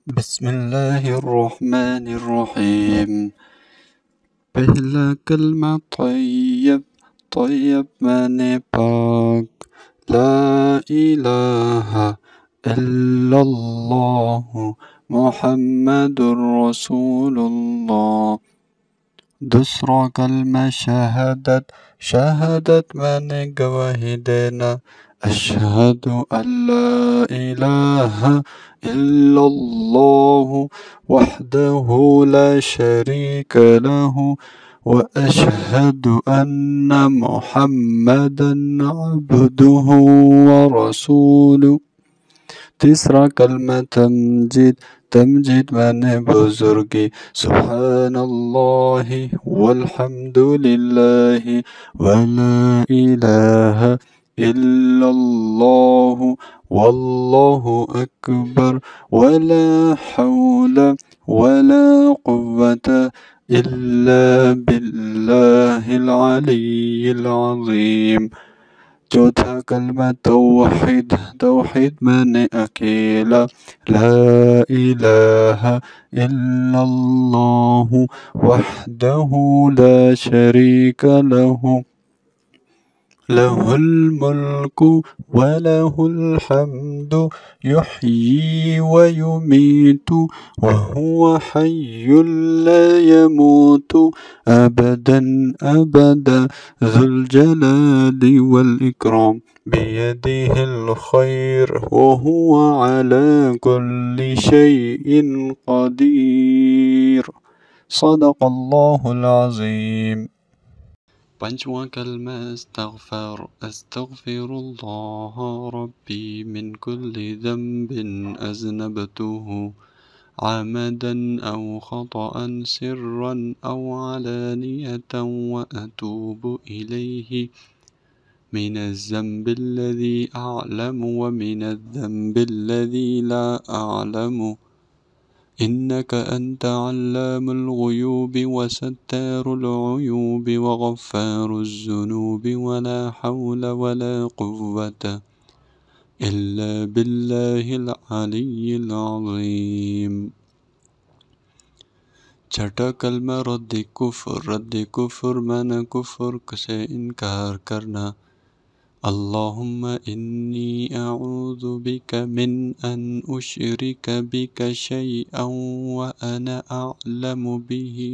بسم الله الرحمن الرحيم. पहला कलमा طيب طيب माने पाक ला इलाहा इल्लल्लाह मुहम्मदुर रसूलुल्लाह। दूसरा कलमा शहादत शहादत माने गवाही देना अशहदु अल्ला इलाहा इल्लल्लाहु वहदहु ला शरीक लहु व अशहदु अन्ना मुहम्मदन अब्दुहु व रसूलुहु। तीसरा कलमा तमजीद तमजीद माने बुजुर्गी सुब्हानल्लाहि वल्हम्दुलिल्लाहि वला इलाहा इल्लल्लाहु वल्लाहु अकबर वला हौला वला कुव्वता इल्ला बिल्लाहिल अलिय्यिल अज़ीम। चौथा कलमा तौहीद तौहीद माने अकेला ला इलाहा इल्लल्लाहु वहदहु ला शरीक लहु लहुल मुल्कु व लहुल हम्दु युह्यी व युमीतु व हुवा हय्युल ला यमूतु अबदन अबदा ज़ुल जलालि वल इकराम बियदिहिल खैर व हुवा अला कुल्लि शैइन क़दीर। सदक़ल्लाहुल अज़ीम। पंचवां कलमा अस्तग़फ़र अस्तग़फ़िरुल्लाह रब्बी मिन कुल्लि ज़ंबिन अज़नबतुहु आमदन औ ख़तअन सिर्रन औ अलानियतन व अतूबु इलैहि मिनज़्ज़ंबिल्लज़ी अअलमु व मिनज़्ज़ंबिल्लज़ी ला अअलमु إنك أنت علام الغيوب وستار العيوب وغفار الذنوب ولا حول ولا قوة إلا بالله العلي العظيم। छठा कलमा रद्द कुफ्र माना कुफ्र से इनकार करना अल्लाहुम्मा इन्नी अऊज़ु बिका मिन अन उश्रिक बिका शैअन व अना अअलमु बिही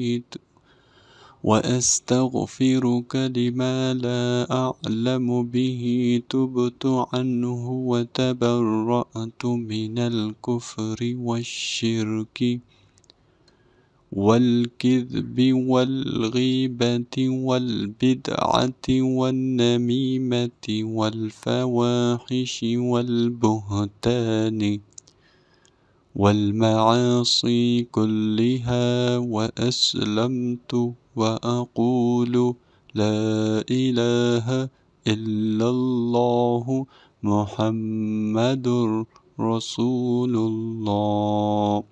व अस्तग़फिरुक लिमा ला अअलमु बिही तुब्तु अन्हु व तबर्रअतु मिनल कुफ्रि वश्शिर्कि والكذب والغيبة والبدعة والنميمة والفواحش والبهتان والمعاصي كلها وأسلمت وأقول لا إله إلا الله محمد رسول الله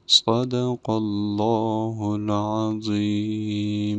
صدق الله العظيم.